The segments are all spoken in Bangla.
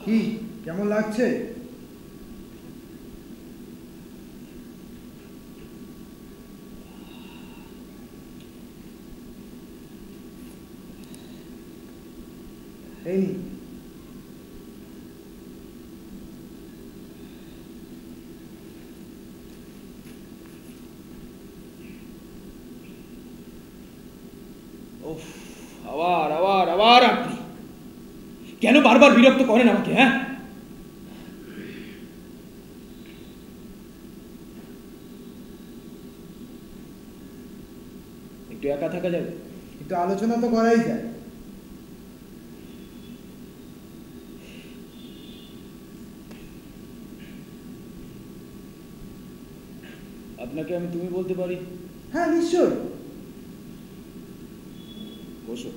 কি কেমন লাগছে? এই আবার আবার আবার আপনি কেন বারবার বিরক্ত করেন আমাকে? হ্যাঁ, একটু একা থাকা যাবে? একটু আলোচনা তো করাই যায়। আপনাকে আমি তুমি বলতে পারি? হ্যাঁ, নিশ্চয়। বসো।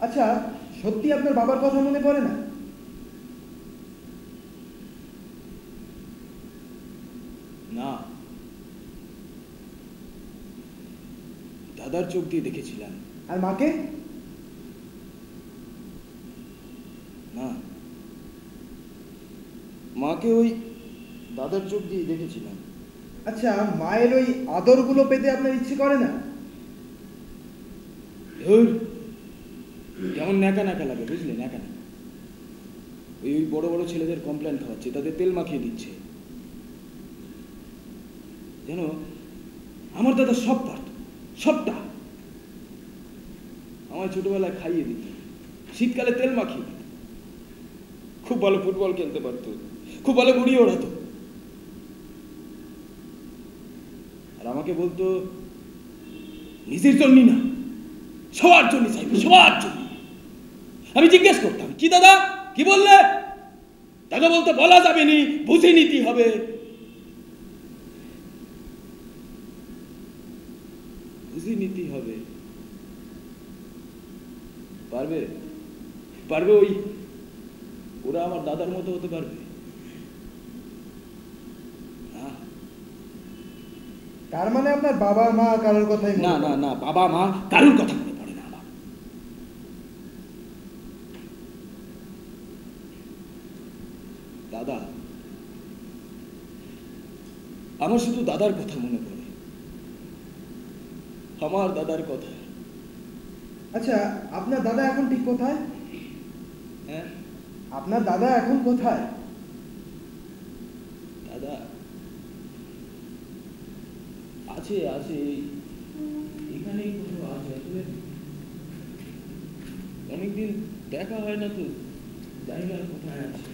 আচ্ছা, সত্যি আপনার বাবার কথা মনে পড়ে না? না, দাদার চোখ দিয়ে দেখেছিলাম। আর মাকে? না, মাকে ওই দাদার চোখ দিয়ে দেখেছিলাম। আচ্ছা, মায়ের ওই আদরগুলো পেতে আপনার ইচ্ছে করে না? কেমন ন্যাকা ন্যাকা লাগে, বুঝলে? ন্যাকা ন্যাকা। ওই ওই বড় বড় ছেলেদের কমপ্লেন খাওয়াচ্ছে, তাদের তেল মাখিয়ে দিচ্ছে। যেন আমার দাদা সব পারত, সবটা। আমার ছোটবেলায় খাইয়ে দিত, শীতকালে তেল মাখিয়ে দিত, খুব ভালো ফুটবল খেলতে পারত, খুব ভালো ঘুড়ি ওড়াতো। আর আমাকে বলতো নিজের জন্যই না, সবার জন্য চাইবে, সবার জন্য। আমি জিজ্ঞেস করতাম, কি দাদা, কি বললে? দাদা বলতে বলা যাবে নি, বুঝে নিতে হবে। বুঝে নিতে হবে। পারবে? পারবে? ওই ওরা আমার দাদার মতো হতে পারবে? তার মানে আপনার বাবা মা কারোর কথাই? না না না, বাবা মা কারোর কথা মনে পড়ে না আমার। দাদা, আমার শুধু দাদার কথা মনে পড়ে, আমার দাদার কথা। আচ্ছা, আপনার দাদা এখন ঠিক কোথায়? হ্যাঁ, আপনার দাদা এখন কোথায়? দাদা আছে, আছে, এখানেই কোথাও আছে। আসলে অনেকদিন দেখা হয় না তো, জানি না কোথায় আছে।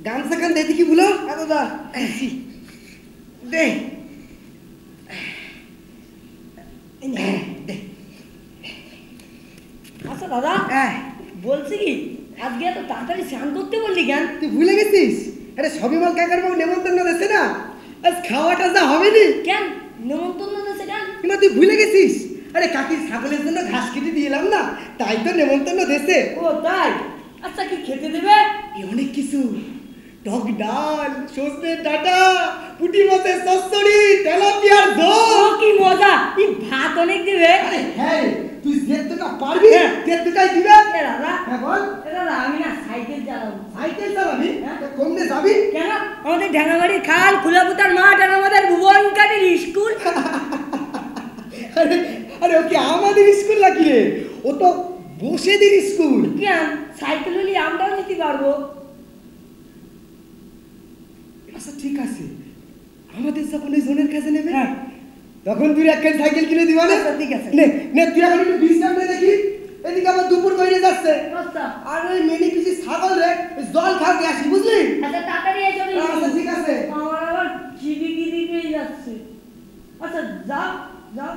গামছা খান দেখি বলো দাদা দে আচ্ছা দাদা বলছি কি আজকে এত তাড়াতাড়ি স্নান করতে বললি কেন? তুই ভুলে গেছিস? আরে সবিমল কাকার বাবু নেমন্তন্ন দিচ্ছে না, আজ খাওয়াটা যা হবে নি। কেন নেমন্তন্ন দিয়েছে কেন? কিংবা তুই ভুলে গেছিস? আরে কাকির ছাগলের জন্য ঘাস কেটে দিয়ে এলাম না, তাই তো নেমন্তন্ন দিচ্ছে। ও তাই? আচ্ছা কি খেতে দেবে? অনেক কিছু, টক ডাল, সজনের ডাঁটা, পুঁটি মাছের চচ্চড়ি, তেলাপিয়ার ও ঝোল। কি মজা! এই ভাত অনেক দেবে। আরে হ্যাঁ, তুই যেটুকা পারবি তেটুকাই দিবে। এ দাদা, হ্যাঁ বল। এ দাদা আমি না সাইকেল চালাবো। সাইকেল চালাবি? হ্যাঁ। তো কমনে যাবি? কেন? আমাদের ঢাঙ্গাবাড়ির খাল, খুলাপুতার মাঠ আর আমাদের ভুবনকাটির স্কুল। আরে আরে ও কি আমাদের স্কুল নাকি রে? ও তো বসেদের স্কুল। কেন সাইকেল হলে আমরাও যেতে পারবো। আচ্ছা ঠিক আছে, আমাদের যখন ওই জনের কাছে নেবে হ্যাঁ। তখন তুই একটা সাইকেল কিনে দিবা না? আচ্ছা, ঠিক আছে। নে নে তুই এখন একটু বিশ্রাম নে দেখি। এদিকে আবার দুপুর হয়ে যাচ্ছে। আচ্ছা আর ওই মিনি পিসি ছাগল রে ওই জল খাওয়াতে আসি, বুঝলি? আচ্ছা তাড়াতাড়ি এসো। আচ্ছা ঠিক আছে। আমার আবার খিদি খিদি পেয়ে যাচ্ছে। আচ্ছা যাও যাও।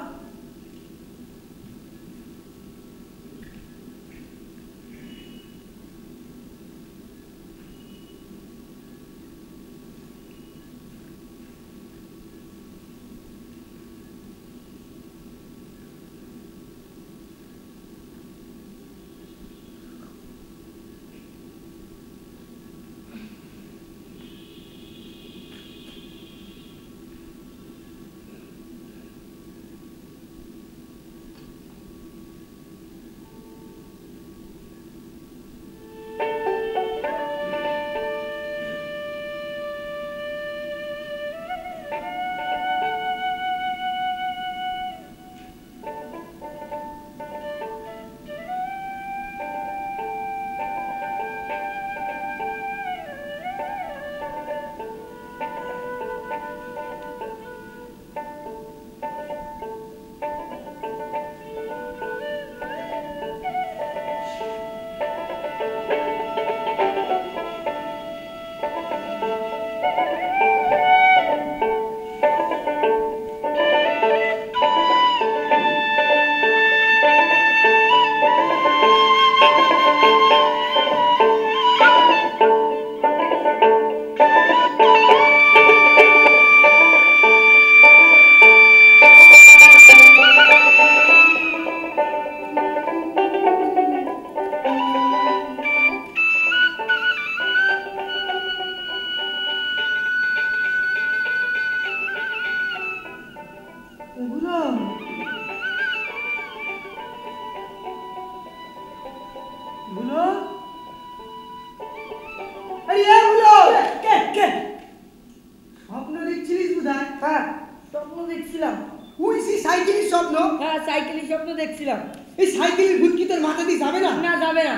দেখছিলাম। এই সাইকেলের ভূত কি তোর মাথা দিয়ে যাবে না? না যাবে না।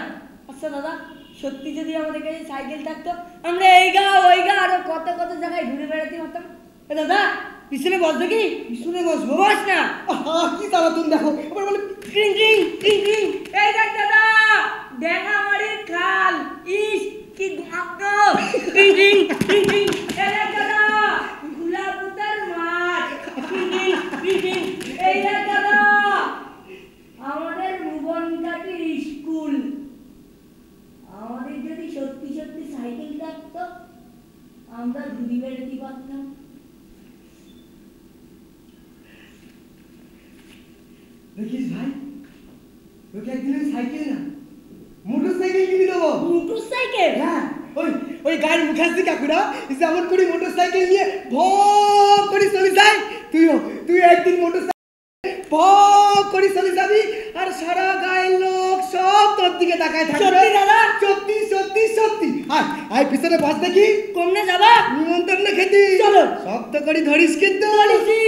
আচ্ছা দাদা, সত্যি যদি আমাদের কাছে সাইকেল থাকতো আমরা এই গা ওই গা আরো কত কত জায়গায় ঘুরে বেড়াতে পারতাম। দাদা পিছনে বস দেখি। পিছনে বসবো? বস না। কি তারা তুমি দেখো এবার বলে ট্রিং ট্রিং ট্রিং ট্রিং। এই দেখ দাদা, ডেঙ্গামারির খাল। ইস কি গন্ধ। ট্রিং ট্রিং ট্রিং ট্রিং। এই দেখ দাদা, গুলাপুতার মাঠ। ট্রিং ট্রিং ট্রিং ট্রিং। এই দেখ দাদা, আমাদের ভুবনকাটির স্কুল। আমাদের যদি সত্যি সত্যি সাইকেল থাকতো আমরা ঘুরে বেড়াতে পারতাম। দেখিস ভাই, তোকে একদিন ওই সাইকেল না মোটর সাইকেল কিনে দেবো। Motor cycle? হ্যাঁ, ওই ওই গাড়ি মুখাস্তি কাকুরা যেমন করে মোটর সাইকেল নিয়ে ভ করে চলে যায়, তুই একদিন মোটর সাইকেল ভ করে চলে যাবি আর সারা গায়ের লোক সব তোর দিকে তাকায় থাকবে। সত্যি দাদা? সত্যি সত্যি সত্যি। আয় পিছনে বস দেখি। কমনে যাবা? নিমন্ত্রণ খেতে চলো। শব্দ করে ধরিস কিন্তু। ধরেছি।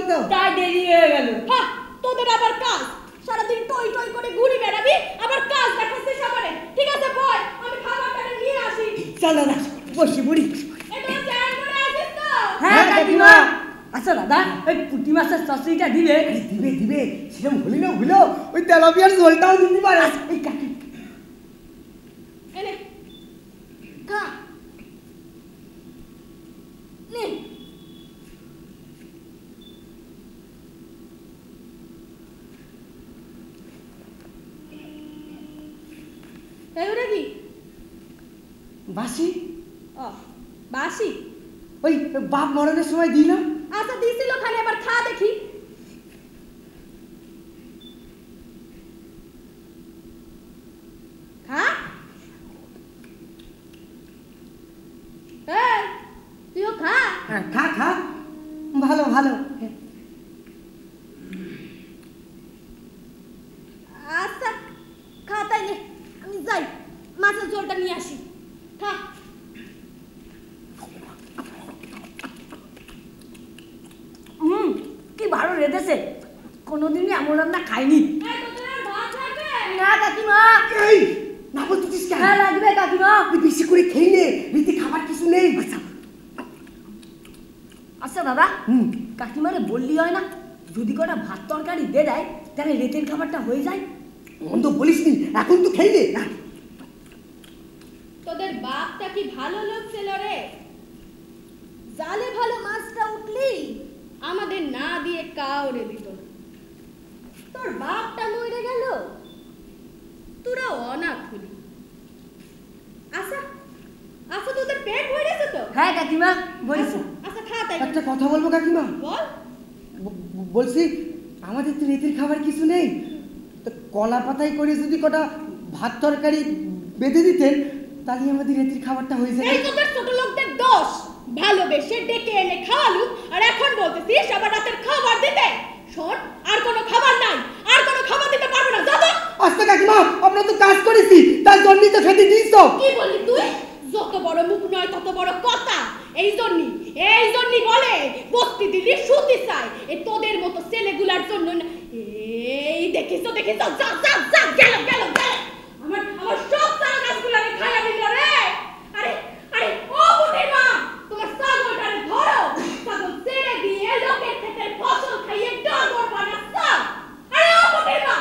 তো তাই দেরি হয়ে গেল। হ্যাঁ, তোদের আবার কাজ, সারাদিন টই টই করে ঘুরে বেড়াবি, আবার কাজ দেখাচ্ছিস আমারে। ঠিক আছে বল, আমি খাবারটা নিয়ে আসি। চল দাদা বসি বুড়ি। এটা চ্যান করে আসিস তো? হ্যাঁ কাকিমা। আচ্ছা দাদা, ওই পুঁটি মাছের চচ্চড়িটা দিবে? দিবে দিবে, সেরকম হলি না ভুলো, ওই তেলাপিয়ার ঝোলটাও দিতে পারে। এই কাকি এনে খা, নে। এবারে কি? বাসি ও, বাসি। ওই বাপ মরণের সময় দিই না। আচ্ছা দিছিল খালি, আবার খা দেখি। খা। এই, তুইও খা। হ্যাঁ, খা খা, ভালো ভালো। আচ্ছা খা তাইলে, আমি যাই মাছের ঝোলটা নিয়ে আসি। খা। কি ভালো রেঁধেছে, কোনোদিনই এমন রান্না খাইনি। এই, তোদের আর ভাত লাগবে? না কাকিমা। এই না বলতেছিস কেন? হ্যাঁ লাগবে কাকিমা। তুই বেশি করে খেয়ে নে, রীতি খাবার কিছু নেই। আচ্ছা দাদা, হুম। কাকিমারে বললি হয় না, যদি কটা ভাত তরকারি দিয়ে দেয় তাহলে রেতের খাবারটা হয়ে যায়। মন্দ বলিস নি, এখন তো খেয়ে নে। তোদের বাপটা কি ভালো লোক ছিল রে? জালে ভালো মাছটা উঠলি আমাদের না দিয়ে কাউরে দিত না। তোর বাপটা মরে গেল, তোরা অনাথ হলি। আচ্ছা আচ্ছা, তোদের পেট ভরেছে তো? হ্যাঁ কাকিমা বলেছি। আচ্ছা খা তাই। একটা কথা বলবো কাকিমা? বল। বলছি আমাদের তো রেতির খাবার কিছু নেই, তো কলা পাতায় করে যদি কটা ভাত তরকারি বেঁধে দিতেন তাহলে আমাদের রেতির খাবারটা হয়ে এই যায়। তোদের ছোট লোকদের দোষ, ভালোবেসে ডেকে এনে খাওয়ালু, আর এখন বলতেছিস আবার রাতের খাবার দিতে। শোন, আর কোনো খাবার নাই, আর কোনো খাবার দিতে পারবো না, যা তো। আচ্ছা কাকিমা, আমরা তো কাজ করেছি, তার জন্যই তো খেতে দিস তো। কি বললি তুই? যত বড় মুখ নয় তত বড় কথা। এই জন্যই বলে বস্তি দিলি সুতি চাই, এই তোদের মতো ছেলেগুলার জন্য না। এই দেখিস তো যা যা যা, গেল গেল গেল। আমার সব চারা গাছগুলো আমি খাইয়া দিল রে। আরে আরে ও বুটির মা, তোমার ছাগলটারে ধরো, ছাগল ছেড়ে দিয়ে লোকের ক্ষেতের ফসল খাইয়ে ডবর বানাচ্ছ। আরে ও বুটির মা,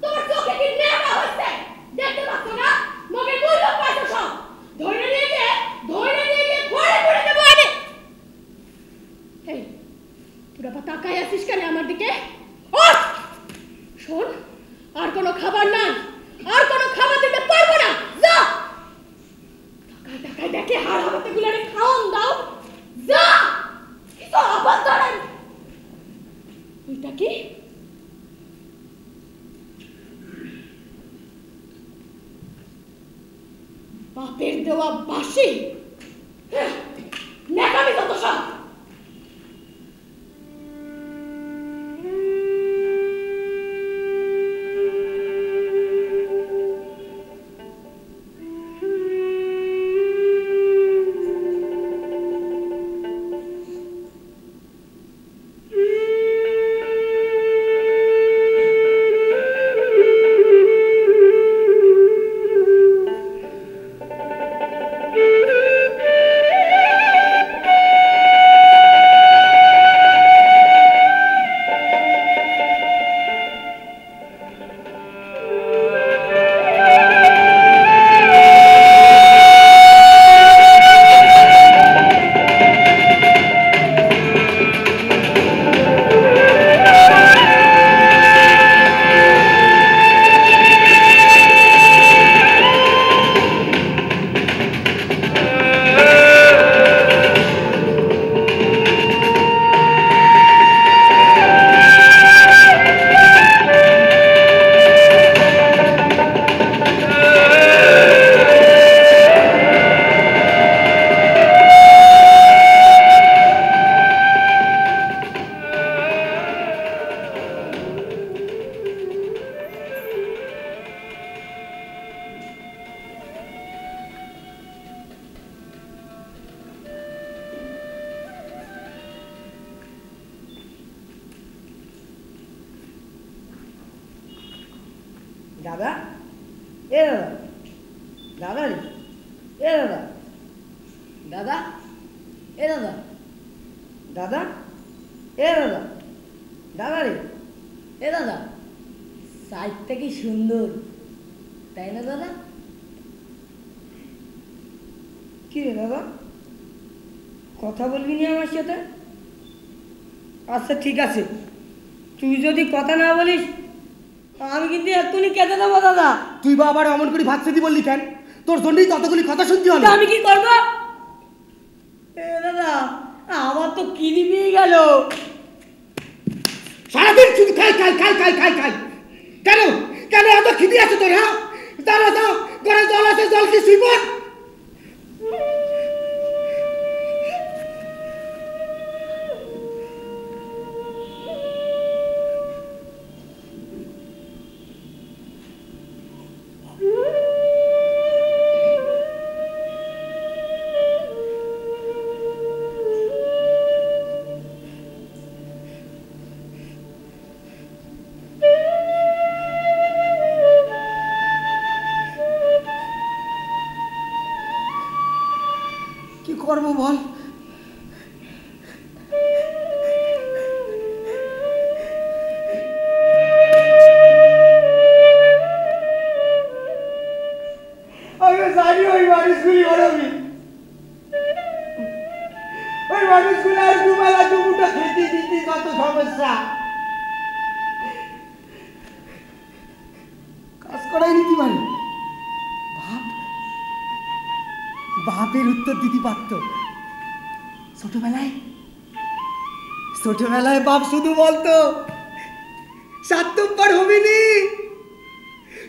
তোমার চোখে কি নেবা হইছে? দেখতে পাচ্ছ না মগে দুই লোক পাইছো সব। ধরে নিয়ে গিয়ে ঘরে করে দেবো আমি। এই তোরা বা তাকায় আছিস কেন আমার দিকে? ওঠ! শোন, আর কোনো খাবার নাই, আর কোনো খাবার দিতে পারবো না, যা। তাকায় তাকায় দেখে হাড় হাবাতে গুলারে খাওন দাও, যা। কি তো আবার ধরেন? ওইটা কি? বাপের দেওয়া বাসি, নেকামি যত সব। দাদা এ দাদা দাদা রে এ দাদা দাদা এ দাদা দাদা এ দাদা দাদা রে এ দাদা সাইডটা কি সুন্দর তাই না দাদা? কি রে দাদা কথা বলবি না আমার সাথে? আচ্ছা ঠিক আছে, তুই যদি কথা না বলিস আমি কিন্তু এক্ষুনি কেটে দেবো দাদা। তুই বা আবার অমন করে ভাত খেতে বললি কেন? তোর জন্যই ততগুলি কথা শুনতে হবে। আমি কি করবো? এ দাদা আমার তো কিনি পেয়ে গেল, সারাদিন শুধু খাই খাই খাই খাই খাই খাই। কেন কেন এত খিদে আছে তোর? হ্যাঁ দাঁড়া দাও, ঘরে জল আছে, জল কি শুইব? করবো বল? আমি জানি ওই মানুষগুলি ওরমি, ওই মানুষগুলো আর দুবেলা দুপুরটা খেতে দিতে কত সমস্যা। কাজ করাই নিতে পারি, বাপের উত্তর দিতে পারত। ছোটবেলায় বাপ শুধু বলতো স্বার্থপর হবি নি,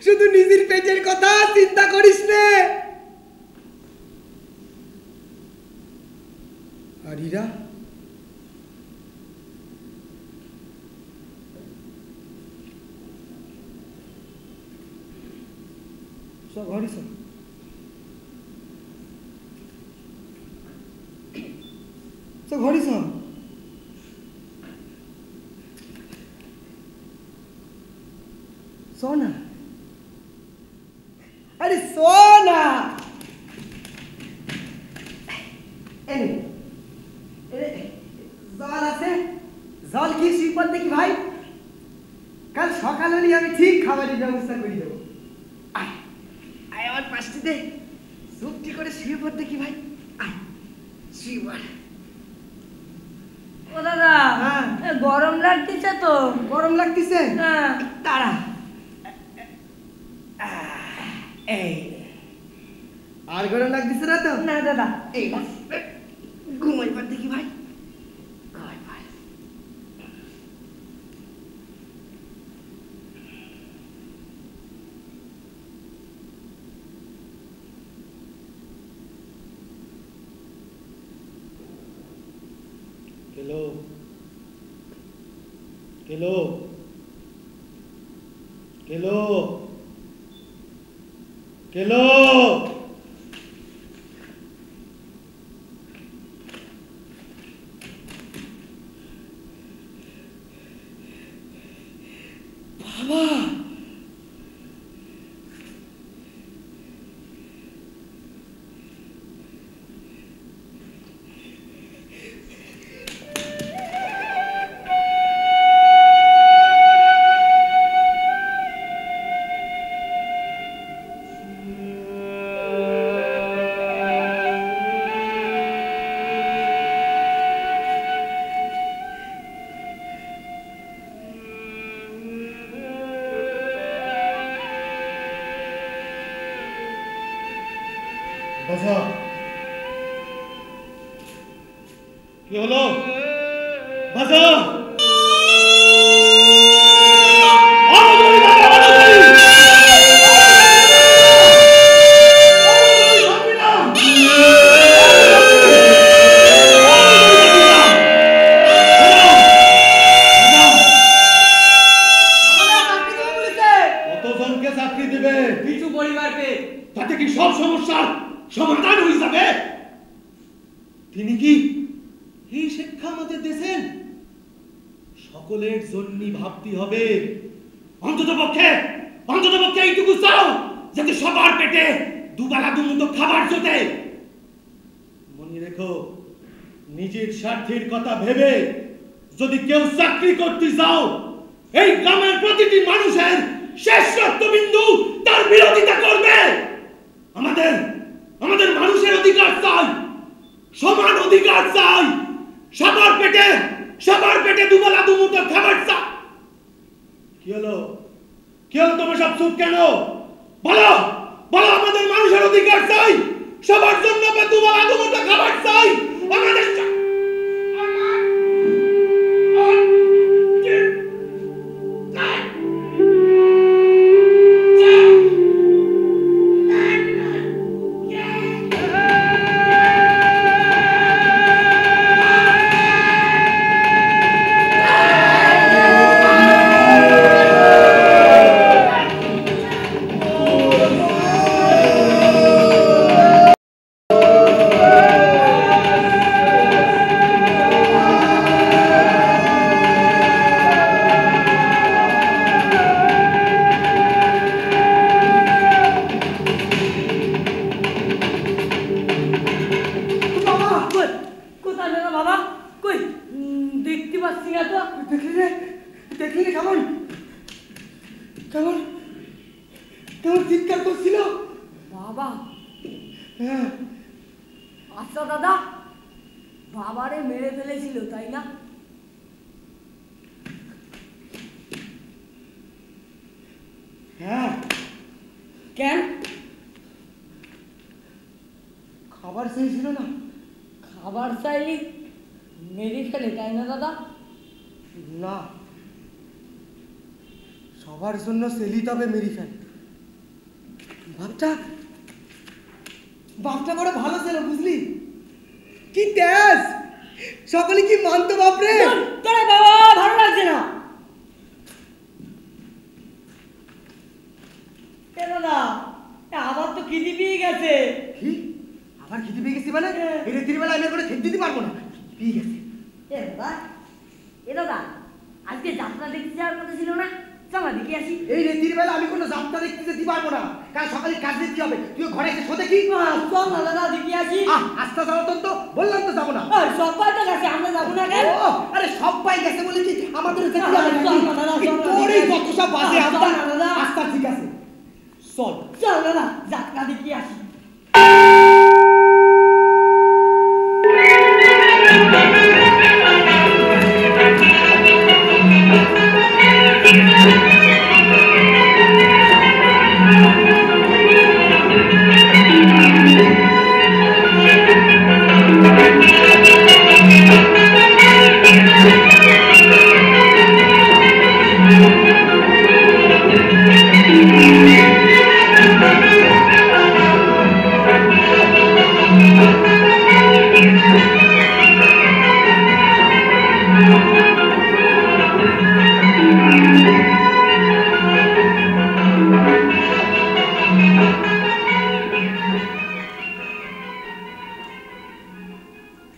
শুধু নিজের পেটের কথা চিন্তা করিস নে। আর ইরা সব ঘরে সব ঘরে সব সোনা, আরে সোনা জল আছে, জল কি শিল্প দেখি ভাই? কাল সকাল হলে আমি ঠিক খাবারের ব্যবস্থা করে দেবো। আয় আয় আমার পাশটিতে চুপটি করে শুয়ে পড় দেখি ভাই। আয় শুয়ে পড়। ও দাদা গরম লাগতেছে তো। গরম লাগতেছে? হ্যাঁ তারা এই আর গরম লাগতেছে না তো? না দাদা এই ঘুমাই পার দেখি ভাই। ঘুমাই পার। কেলো কেলো কেলো কেলো বাবা বসো। কি হলো? বসো। কতজনকে চাকরি দেবে? কিছু পরিবারকে। তাতে কি সব সমস্যার সমাধান হয়ে যাবে? তিনি কি এই শিক্ষা আমাদের দেশেন? সকলের জন্য ভাবতে হবে, অন্তত পক্ষে অন্ততপক্ষে এইটুকু চাও যাতে সবার পেটে দুবেলা দুমুঠো খাবার জোটে। মনে রেখো, নিজের স্বার্থের কথা ভেবে যদি কেউ চাকরি করতে যাও, এই গ্রামের প্রতিটি মানুষের শেষ রক্তবিন্দু তার বিরোধিতা করবে। আমাদের আমাদের মানুষের অধিকার চাই, সমান অধিকার চাই, সবার পেটে দুবেলা দুমুঠো খাবার চাই। কি হলো তোমার সব চুপ কেন? বলো বলো, আমাদের মানুষের অধিকার চাই, সবার জন্য দুবেলা দুমুঠো খাবার চাই। আমাদের কেমন চিৎকার করছিল বাবা। হ্যাঁ। আচ্ছা দাদা, বাবারে মেরে ফেলেছিল তাই না? হ্যাঁ। কেন? খাবার চেয়েছিল না। খাবার চাইলে মেরে ফেলে তাই না দাদা? না, সবার জন্য সেলি তবে মেরি ফেল। বাপটা বড় ভালো ছিল, বুঝলি? কি তেজ, সকলে কি মানতো বাপরে। তোরে বাবা ভালো লাগছে না। দাদা, আবার তো খিদি পেয়ে গেছে। কি আবার খিদি পেয়ে গেছি? মানে এই রাতের বেলা আমি আর করে খেতে দিতে পারবো না। পেয়ে গেছে। দাদা আজকে যাত্রা দেখতে যাওয়ার কথা ছিল না? চলা দেখে আসি। এই রাতের বেলা আমি কোনো যাত্রা দেখতে যেতে পারবো না, কাল সকালে কাজ দিতে হবে। তুই ঘরে এসে শোতে কি? চল না দাদা দেখে আসি। আস্তে যাও তো, বললাম তো যাবো না। সবাই তো গেছে, আমরা যাবো না কেন? আরে সবাই গেছে বলে কি আমাদের যেতে হবে? চল না দাদা, চল না। তোরই যত সব বাজে চল না দাদা। আস্তা ঠিক আছে, চল। চল দাদা যাত্রা দেখে আসি।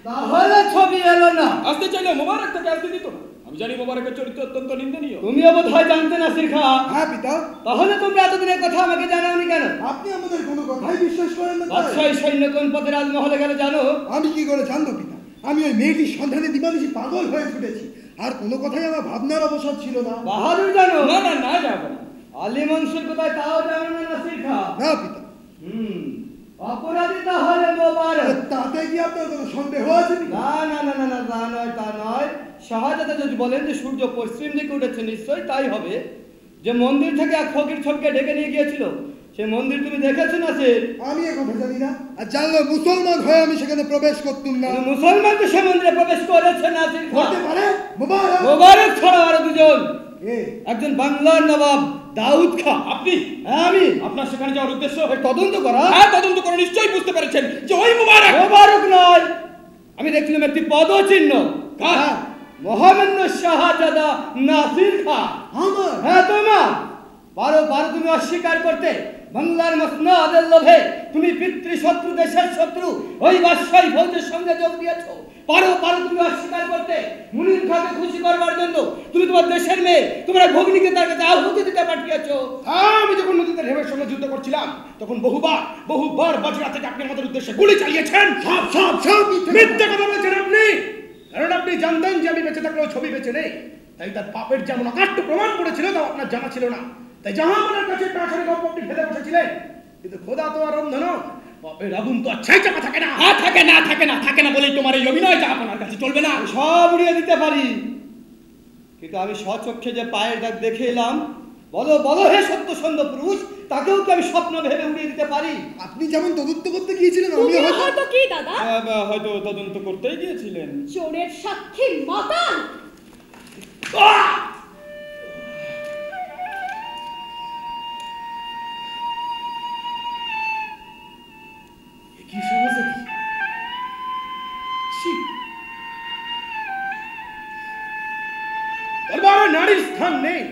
তাহলে ছবি এলো না। আসতে চাইলে মোবারক তাকে আসতে দিত না। আমি জানি মোবারকের চরিত্র অত্যন্ত নিন্দনীয়। তুমিও বোধহয় জানতে না শিখা। হ্যাঁ পিতা, তাহলে তোমরা এতদিনের কথা আমাকে জানাওনি কেন? আপনি আমাদের কোনো কথাই বিশ্বাস করেন না তাই? বাদশাহী সৈন্য কোন পথে রাজমহলে গেল জানো? আমি কি করে জানবো পিতা? আমি ওই মেয়েটির সন্ধানে দিবানিশি পাগল হয়ে ছুটেছি, আর কোনো কথাই আমার ভাবনার অবসর ছিল না। বাহাদুর জানো? না না না যাবো না। আলী মনসুর কোথায় তাও জানো না নাসির খা? না পিতা। অপরাধী তাহলে মোবারক। তাতে কি আপনার কোনো সন্দেহ আছে পিতা? না না না না না, তা নয়। শাহজাদা যদি বলেন যে সূর্য পশ্চিম দিকে উঠেছে, নিশ্চয়ই তাই হবে। যে মন্দির থেকে এক ফকির ছবকে ডেকে নিয়ে গিয়েছিল, সে মন্দির তুমি দেখেছো না? সে আমি এ কথা জানি না, আর জানলে মুসলমান হয়ে আমি সেখানে প্রবেশ করতুম না। মুসলমান তো সে মন্দিরে প্রবেশ করেছে নাসির খা। হতে পারে মোবারক। মোবারক ছাড়া আরো দুজন, এ একজন বাংলার নবাব দাউদ খা। আপনি? হ্যাঁ আমি। আপনার সেখানে যাওয়ার উদ্দেশ্য? তদন্ত করা। হ্যাঁ, তদন্ত করে নিশ্চয়ই বুঝতে পেরেছেন যে ওই মোবারক। মোবারক নয়, আমি দেখলাম একটি পদচিহ্ন। কার? মহামান্য শাহজাদা নাসির খা। আমার হ্যাঁ তোমার। পারো তুমি অস্বীকার করতে? বাংলার মসনদের লোভে তুমি পিতৃশত্রু, দেশের শত্রু ওই বাদশাহী ফৌজের সঙ্গে যোগ দিয়েছো। পারো পারো তুমি অস্বীকার করতে মুনির খাকে খুশি করবার জন্য তুমি তোমার দেশের মেয়ে তোমার ভগ্নীকে তার কাছে আহুতি দিতে পাঠিয়েছো। আমি যখন নদীতে ঢেউয়ের সঙ্গে যুদ্ধ করছিলাম তখন বহুবার বজরা থেকে আপনি আমাদের উদ্দেশ্যে গুলি চালিয়েছেন। সব মিথ্যে কথা বলছেন আপনি, কারণ আপনি জানতেন যে আমি বেঁচে থাকলেও ছবি বেঁচে নেই, তাই তার পাপের যেমন অকাট্য প্রমাণ পড়েছিল তাও আপনার জানা ছিল না, তাই জাহাপনার কাছে টাকার গল্প আপনি ফেলে বসেছিলেন। কিন্তু খোদা তো আর অন্ধ নয়, পাপের আগুন তো আর ছাই চাপা থাকে না। থাকে না বলেই তোমার এই অভিনয় জাহাপনার কাছে চলবে না। সব উড়িয়ে দিতে পারি, কিন্তু আমি স্বচক্ষে যে পায়ের দাগ দেখে এলাম, বলো বলো হে সত্যসন্ধ পুরুষ, তাকেও কি আমি স্বপ্ন ভেবে উড়িয়ে দিতে পারি? আপনি যেমন তদন্ত করতে গিয়েছিলেন তুমি আমি হয়তো কি দাদা হয়তো তদন্ত করতেই গিয়েছিলেন। চোরের সাক্ষী মাতাল। কি সমস্যা কি? দরবারে নারীর স্থান নেই।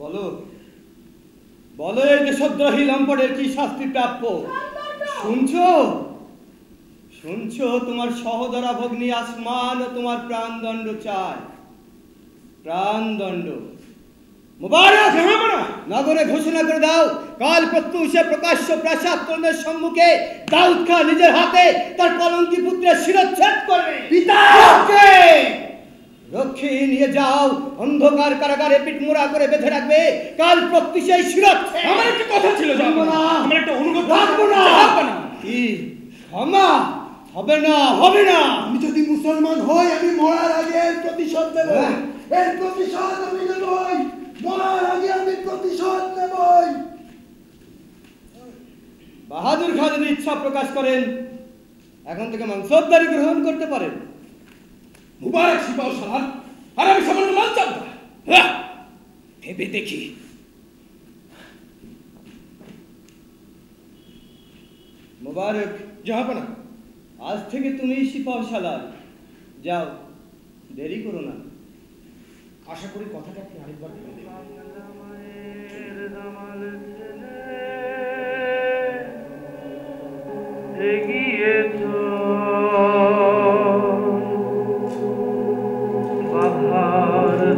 বলো বলো এই দেশদ্রোহী লম্পটের কি শাস্তি প্রাপ্য? শুনছো শুনছো? তোমার সহদরা ভগ্নী আসমান ও তোমার প্রাণদণ্ড চায়, প্রাণদণ্ড। মুবারক জাহাপনা, নগরে ঘোষণা করে দাও, কাল প্রত্যুষে প্রকাশ্য প্রাসাদ তরুণের সম্মুখে দাউদ খান নিজের হাতে তার কলঙ্কি পুত্রের শিরচ্ছেদ করবে। পিতা রক্ষী নিয়ে যাও, অন্ধকার কারাগারে পিঠমোড়া করে বেঁধে রাখবে, কাল প্রত্যুষে শিরচ্ছেদ। আমার একটা কথা ছিল জাহাপনা, আমার একটা অনুরোধ রাখবো না। কি ক্ষমা হবে না, হবে না। আমি যদি মুসলমান হই আমি মরার আগে এর প্রতিশোধ নেব। এর প্রতিশোধ আমি নেবই, মরার আগে আমি প্রতিশোধ নেবই। বাহাদুর খান যদি ইচ্ছা প্রকাশ করেন এখন থেকে মানসবদারি গ্রহণ করতে পারেন। মুবারক সিপাহ সালার, আর আমি সামান্য মানতাম না। ভেবে দেখি। মুবারক জাহাপনা, আজ থেকে তুমি সিপাহ সালার, যাও, দেরি করো না। আশা করি কথাটা আপনি আরেকবার ভেবে দেখবেন।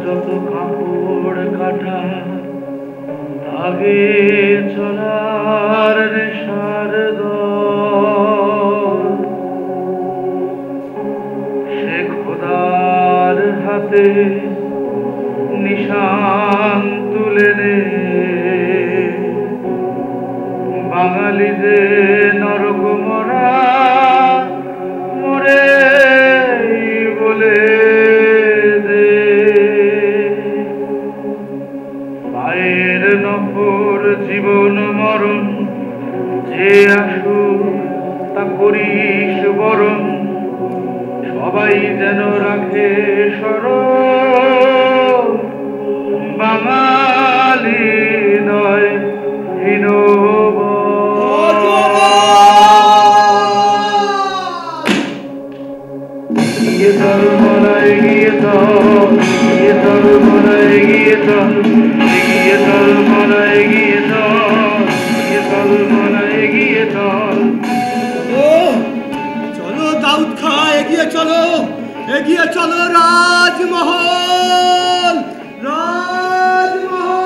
যত কাপড় কাটা আগে চলার নেশার দল, সে খোদার হাতে নিশান তুলে নে, বাঙালিদের নরক মরা মরে বলে দে, পায়ের নফর জীবন মরণ যে আসুক তা করিস বরণ, সবাই যেন রাখে স্মরণ, বাঙালি নয় হীন। চলো দাউদ খা, এগিয়ে চলো, এগিয়ে চলো রাজমহল, রাজমহল।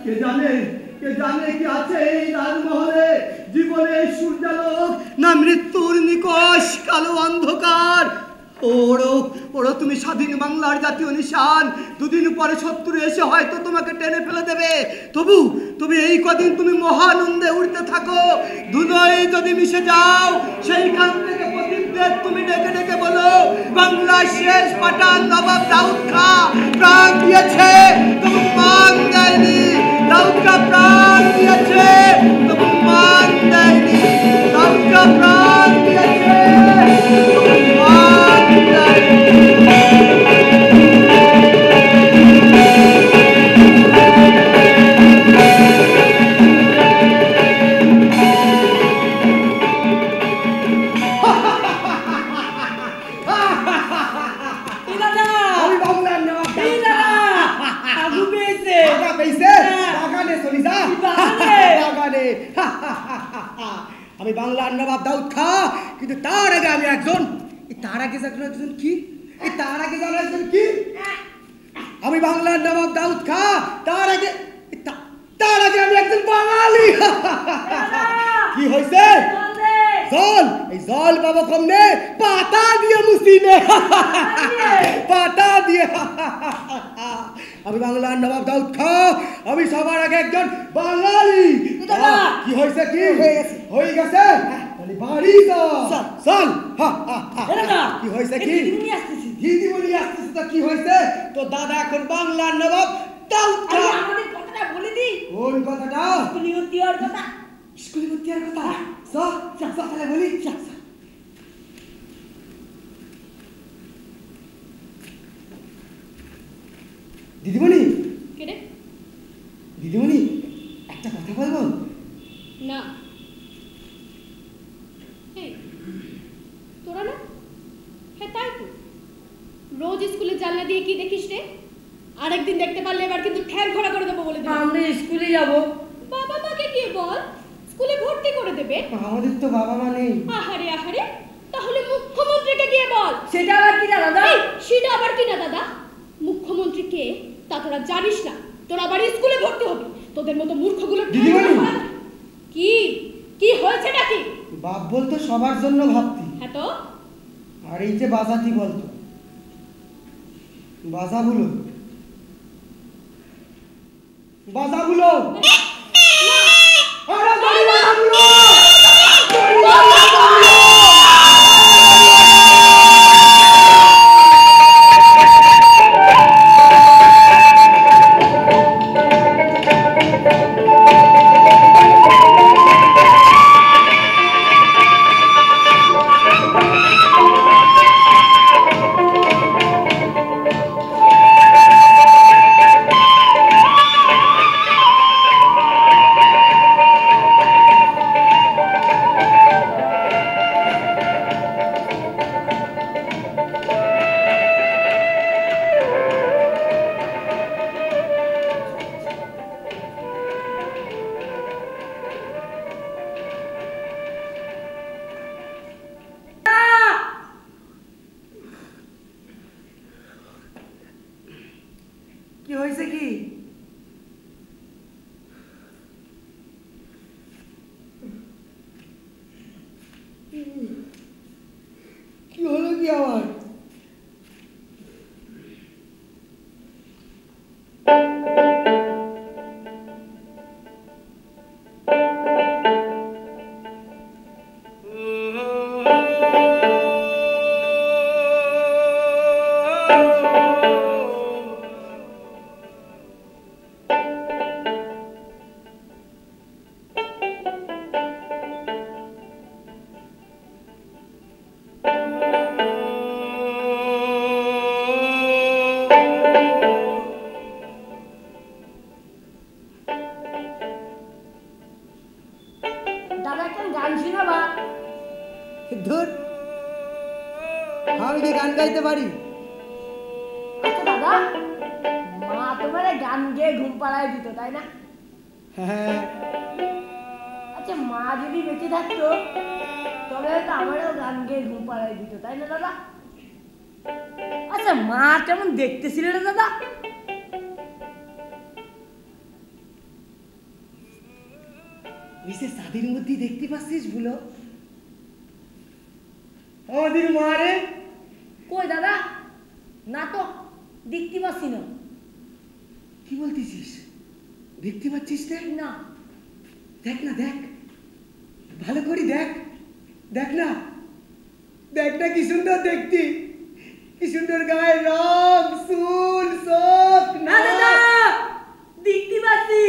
কে জানে কি আছে এই রাজমহলে? জীবনের সূর্যালোক না মৃত্যুর নিকষ কালো অন্ধকার? ওড়ো ওড়ো, তুমি স্বাধীন বাংলার জাতীয় নিশান। দুদিন পরে শত্রু এসে হয়তো তোমাকে টেনে ফেলে দেবে, তবু এই কদিন তুমি মহানন্দে উড়তে থাকো। ধুলোয় যদি মিশে যাও, সেইখান থেকে প্রদীপদের তুমি ডেকে ডেকে বলো, বাংলার শেষ পাঠান নবাব দাউদ খা প্রাণ দিয়েছে, তবু মান দেয়নি। দাউদ খা প্রাণ দিয়েছে, তবু মান দেয়নি। দাউদ খা প্রাণ দিয়েছে, তবু মান দেয়নি। আমি বাংলার নবাব দাউদ খা, কিন্তু তার আগে আমি একজন, তার আগে একজন কি, তার আগে জানো একজন কি, আমি বাংলার নবাব দাউদ খা, তার আগে আমি একজন বাঙালি। কি হয়েছে? জল, এই জল পাবো কমনে, পাতা দিয়ে মুসিনে, পাতা দিয়ে। আমি বাংলার নবাব দাউদ খা, আমি সবার আগে একজন বাঙালি। কি হয়েছে? কি হয়ে গেছে? বাড়ি চল। কি হয়েছে? কি দিদিমণি আসতেছে তো কি হয়েছে? তো দাদা এখন বাংলার নবাব দাউদ খা। আমাদের কথাটা বলে দি। কোন কথাটা? স্কুলে ভর্তি হওয়ার কথা। স্কুলে ভর্তি হওয়ার কথা? তাহলে বলি। দিদিমণি, কেটে দিদিমণি একটা কথা বলবো না। এই তোরা না, হ্যাঁ তাই তো, রোজ স্কুলে জানলা দিয়ে কি দেখিস রে? আরেকদিন দেখতে পারলে এবার কিন্তু ঠ্যাং খোড়া করে দেবো বলে দিলাম। আমরা স্কুলে যাব। বাবা মাকে গিয়ে বল স্কুলে ভর্তি করে দেবে। আমাদের তো বাবা মা নেই। আহারে আহারে, তাহলে মুখ্যমন্ত্রীকে গিয়ে বল। সেটা আবার কি না দাদা? সেটা আবার কি না দাদা? মুখ্যমন্ত্রী কে তা তোরা জানিস না, তোরা আবার স্কুলে ভর্তি হবি। তোদের মতো মূর্খগুলো। কি কি হয়েছে নাকি? বাপ বলতো সবার জন্য ভাবতি। হ্যাঁ তো, আর এই যে বাজাতি বলতো, বাজাগুলো বাজাগুলো কি হয়েছে? কি কি হলো? কি আমার দাদা এখন গান শোনাবা? ধুর, আমি কি গান গাইতে পারি? আচ্ছা দাদা, মা তোমার গান গেয়ে ঘুম পাড়ায় দিত তাই না? হ্যাঁ। আচ্ছা মা যদি বেঁচে থাকতো তবে হয়তো আমারও গান গেয়ে ঘুম পাড়ায় দিত তাই না দাদা? আচ্ছা মা কেমন দেখতে ছিল না দাদা? বিশেষ সাদের মধ্যে দেখতে পাচ্ছিস ভুলো আমাদের মা রে? কই দাদা, না তো দেখতে পাচ্ছি না। কি বলতেছিস? দেখতে পাচ্ছিস না? দেখ না, দেখ ভালো করে, দেখ দেখ না, দেখ না কি সুন্দর দেখতি, কি সুন্দর গায়ের রং, চুল, চোখ। না দাদা, দেখতে পাচ্ছি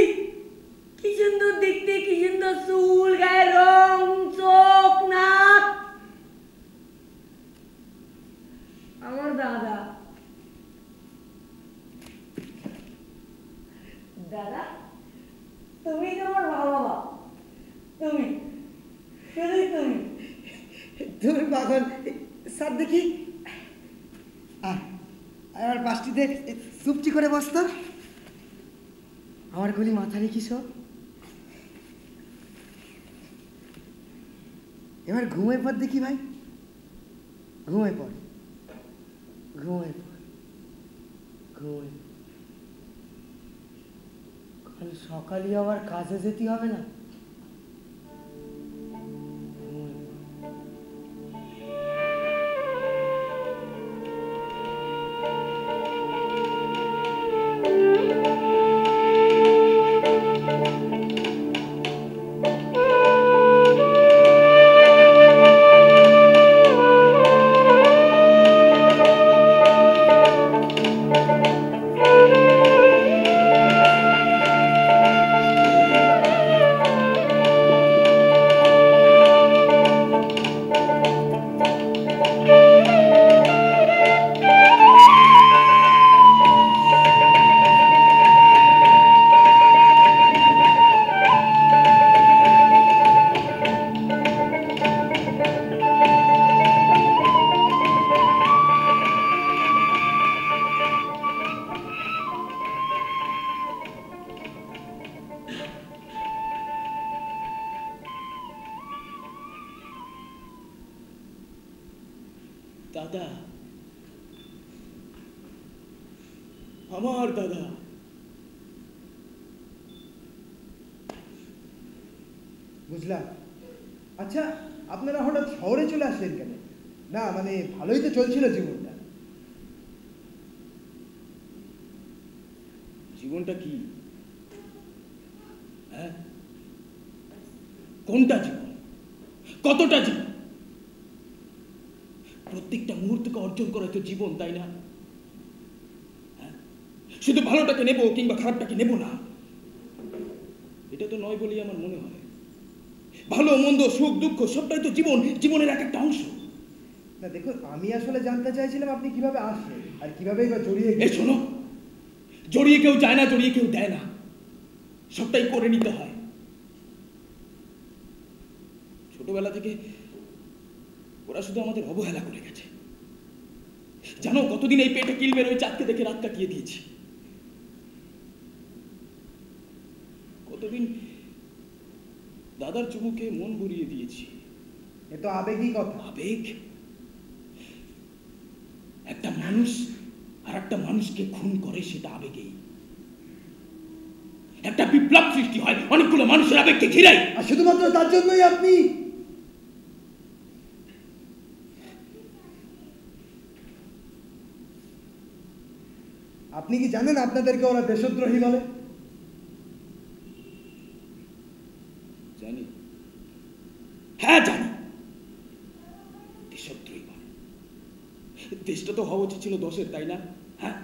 কি সুন্দর দেখতে, কি সুন্দর চুল, গায়ের রং, চোখ, নাক। আমার দাদা। দাদা তুমি তোমার বাবা, তুমি শুধুই তুমি। তুমি পাগল। স্যার দেখি, আমার পাশটিতে চুপটি করে বসতো। আমার গলি মাথা রেখি সব। এবার ঘুমিয়ে পড় দেখি ভাই, ঘুমিয়ে পড়, ঘুমিয়ে পড়, ঘুমিয়ে পড়। কাল সকালে আবার কাজে যেতে হবে না? দাদা, আমার দাদা। বুঝলাম। আচ্ছা, আপনারা হঠাৎ শহরে চলে আসলেন কেন? না মানে ভালোই তো চলছিল জীবনটা। জীবনটা কি? হ্যাঁ, কোনটা জীবন? কতটা জীবন? প্রত্যেকটা মুহূর্তকে অর্জন করা তো জীবন, তাই না? হ্যাঁ, শুধু ভালোটাকে নেব কিংবা খারাপটাকে নেব না, এটা তো নয় বলেই আমার মনে হয়। ভালো মন্দ, সুখ দুঃখ সবটাই তো জীবন, জীবনের এক একটা অংশ। না দেখুন, আমি আসলে জানতে চাইছিলাম আপনি কিভাবে আসলেন আর কিভাবেই বা জড়িয়ে এই শোনো, জড়িয়ে কেউ যায় না, জড়িয়ে কেউ দেয় না, সবটাই করে নিতে হয়। ছোটবেলা থেকে ওরা শুধু আমাদের অবহেলা করে গেছে। জানো কতদিন এই পেটে কিল বের ওই চাঁদকে দেখে রাত কাটিয়ে দিয়েছি, কতদিন দাদার চুমুকে মন ভরিয়ে দিয়েছি। এ তো আবেগই কথা। আবেগ? একটা মানুষ আর একটা মানুষকে খুন করে, সেটা আবেগেই। একটা বিপ্লব সৃষ্টি হয় অনেকগুলো মানুষের আবেগকে ঘিরাই। আর শুধুমাত্র তার জন্যই আপনি কি জানেন আপনাদেরকে ওরা দেশদ্রোহী বলে? জানি, হ্যাঁ জানি, দেশদ্রোহী বলে। দেশটা তো হওয়া উচিত ছিল দশের, তাই না? হ্যাঁ,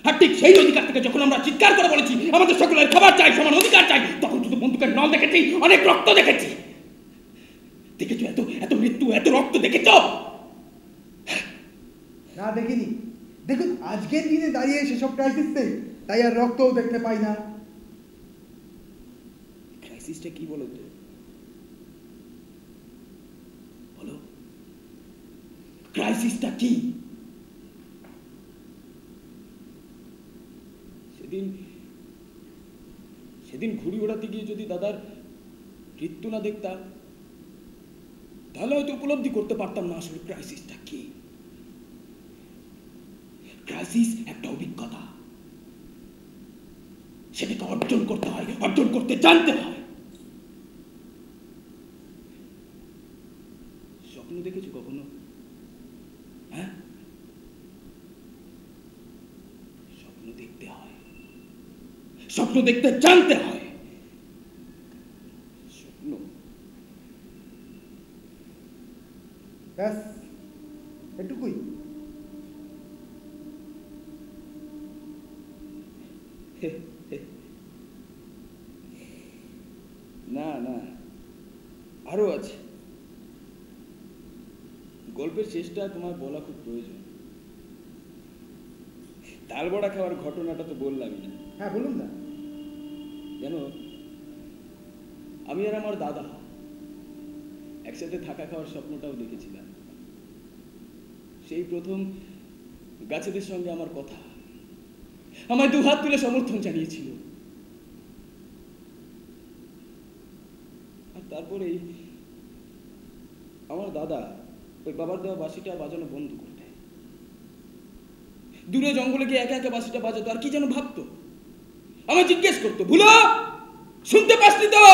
আর ঠিক সেই অধিকার থেকে যখন আমরা চিৎকার করে বলেছি আমাদের সকলের খাবার চাই, সমান অধিকার চাই, তখন শুধু বন্দুকের নল দেখেছি, অনেক রক্ত দেখেছি। দেখেছো এত এত মৃত্যু, এত রক্ত দেখেছ? না দেখিনি। দেখুন, আজকের দিনে দাঁড়িয়ে সেসব ক্রাইসিস নেই, তাই আর রক্তও দেখতে পাই না। ক্রাইসিসটা কি বলো তো? বলো, ক্রাইসিসটা কি? সেদিন ঘুড়ি ওড়াতে গিয়ে যদি দাদার মৃত্যু না দেখতাম, তাহলে হয়তো উপলব্ধি করতে পারতাম না আসলে ক্রাইসিসটা কি। ক্রাইসিস একটা অভিজ্ঞতা, সেটাকে অর্জন করতে হয়, অর্জন করতে জানতে হয়। স্বপ্ন দেখেছো কখনো? হ্যাঁ, স্বপ্ন দেখতে হয়, স্বপ্ন দেখতে জানতে হয়। স্বপ্ন ব্যাস এটুকুই। না না, আরো আছে। গল্পের শেষটা তোমার বলা খুব প্রয়োজন। তাল বড়া খাওয়ার ঘটনাটা তো বললামই না। হ্যাঁ বলুন না। জানো, আমি আর আমার দাদা একসাথে থাকা খাওয়ার স্বপ্নটাও দেখেছিলাম। সেই প্রথম গাছেদের সঙ্গে আমার কথা, আমায় দুহাত তুলে সমর্থন জানিয়েছিল। আর তারপরেই আমার দাদা ওই বাবার দেওয়া বাঁশিটা বাজানো বন্ধ করে দেয়। দূরে জঙ্গলে গিয়ে একা একা বাঁশিটা বাজাতো, আর কি যেন ভাবতো। আমায় জিজ্ঞেস করতো, ভুলো শুনতে পাসনি তো?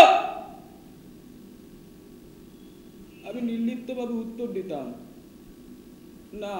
আমি নির্লিপ্তভাবে উত্তর দিতাম, না।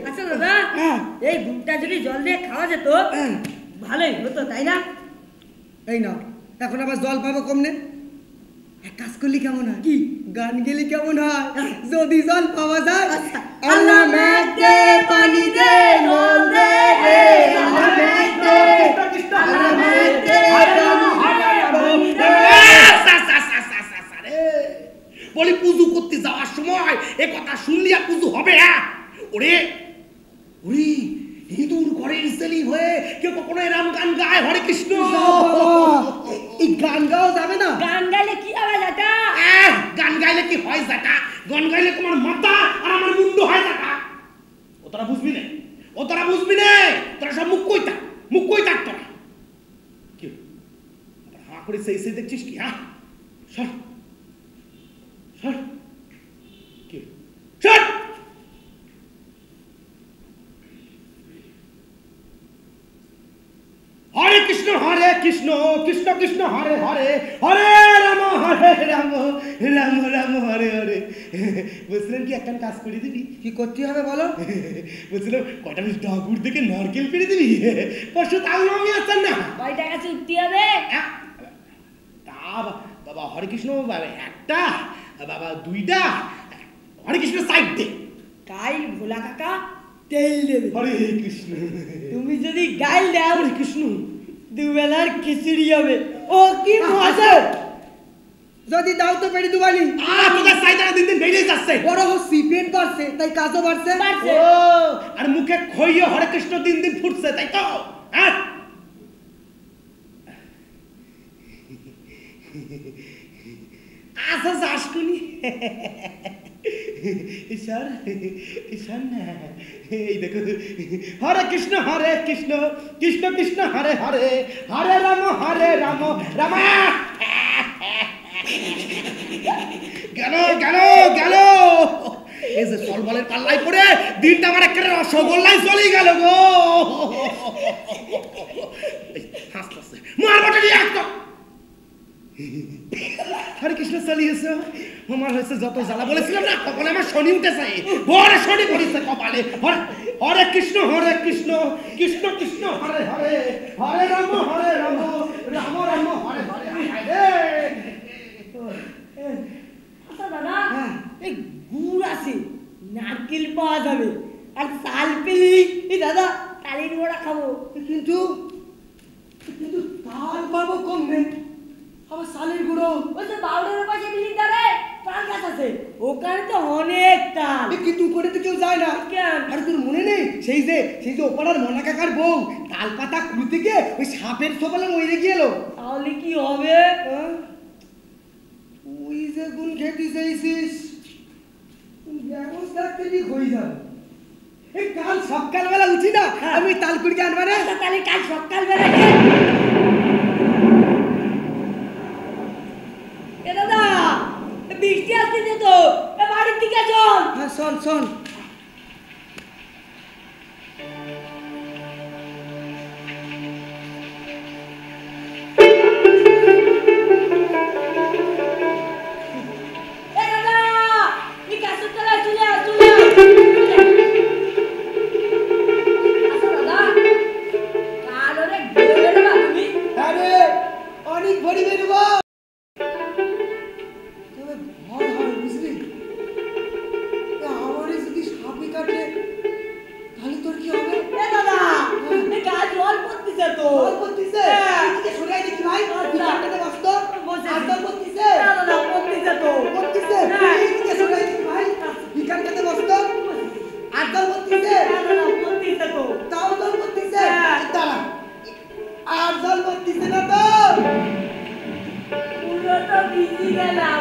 আচ্ছা দাদা, এই ঘুমটা যদি জল দিয়ে খাওয়া যেত ভালোই হতো, তাই না? এই না, এখন আবার জল পাবো কমনে? এক কাজ করলি কেমন হয়? কি গান গেলি কেমন হয়? যদি জল পাওয়া যায়, আল্লাহ মেঘ দে পানি দে নল দে রে, আল্লাহ মেঘ দে, আল্লাহ মেঘ দে পানি দে। বলি পুজো করতে যাওয়ার সময় এ কথা শুনলি আর পুজো হবে? ওরে ওরে, হিঁদুর ঘরের ছেলে হয়ে কেউ কখনো এরম গান গায়? হরে কৃষ্ণ। এই গান গাওয়া যাবে না? গান গাইলে কি হবে জাটা? গান গাইলে কি হয় জাটা? গান গাইলে তোমার মাথা আর আমার মুন্ডু হয় জাটা। ও তোরা বুঝবি না, ও তোরা বুঝবি না, তোরা সব মুখ কই থাক তোরা। কি হা করে সেই দেখছিস কি? সর সর, কি সর। হরে কৃষ্ণ কৃষ্ণ কৃষ্ণ হরে হরে, হরে রাম রাম রাম হরে হরে। বলছিলাম কি একটা কাজ করে দিবি? কি করতে হবে বলো? বলছিলাম কয়টা বেশ ডাকুর থেকে নারকেল পেরে দিবি, পরশু তাল নামি আসছেন না? কয়টা গাছে উঠতে হবে? তা বাবা হরে কৃষ্ণ একটা, বাবা দুইটা, হরে কৃষ্ণ সাইড দে। গাইল ভোলা কাকা তেল দেবে। হরে কৃষ্ণ। তুমি যদি গাইল দাও, হরে কৃষ্ণ, দুবেলার খিচুড়ি হবে। ও কি মজা! যদি দাও তো পেড়ি দুবালি। তোদের সাইডারা দিন দিন বেড়ে যাচ্ছে। বড় হচ্ছি, পেট বাড়ছে, তাই কাজও বাড়ছে। ও আর মুখে খইয়ে হরে কৃষ্ণ দিন দিন ফুটছে, তাই তো? হ্যাঁ, আচ্ছা যাসকুনি ঈশ্বর ঈশ্বর না। এই দেখো, হরে কৃষ্ণ কৃষ্ণ কৃষ্ণ হরে হরে, হরে রাম রাম। গেল গেল গেল, এই যে সলবলের পাল্লায় পড়ে দিনটা আমার একটা রসগোল্লাই চলে গেল গো। হাসতেছে মারবাটা নিয়ে একদম। হরে কৃষ্ণ চালিয়েছে, আমার হয়েছে যত জ্বালা। বলেছিলাম না কপালে আমার শনি উঠে চাই, বড় শনি পড়েছে কপালে। হরে কৃষ্ণ কৃষ্ণ কৃষ্ণ হরে হরে, হরে রাম রাম রাম হরে হরে। আচ্ছা দাদা, এই গুড় আছে, নারকেল পাওয়া যাবে, আর চাল পেলি দাদা তালের বড়া খাবো। কিন্তু তাল পাবো কমনে? আবার সালের গুঁড়ো। ওই যে বাউলের পাশে বিল্ডিং দাঁড়ে তাল গাছ আছে, ওখানে তো অনেক তাল। কিন্তু করে তো কেউ যায় না। কেন? আর তোর মনে নেই সেই যে ওপাড়ার মনা কাকার বউ তাল পাতা কুড়িতে গিয়ে ওই সাপের সকালে মরে গেল? তাহলে কি হবে? তুই যে গুণ খেতে চাইছিস, ব্যবস্থা ঠিক হয়ে যাবে। এই কাল সকালবেলা উঠি না, আমি তাল কুড়িকে আনবা রে। তাহলে কাল সকালবেলা দাদা বৃষ্টি আসতেছে তো, বাড়ির দিকে চল। হ্যাঁ শোন গেলাম।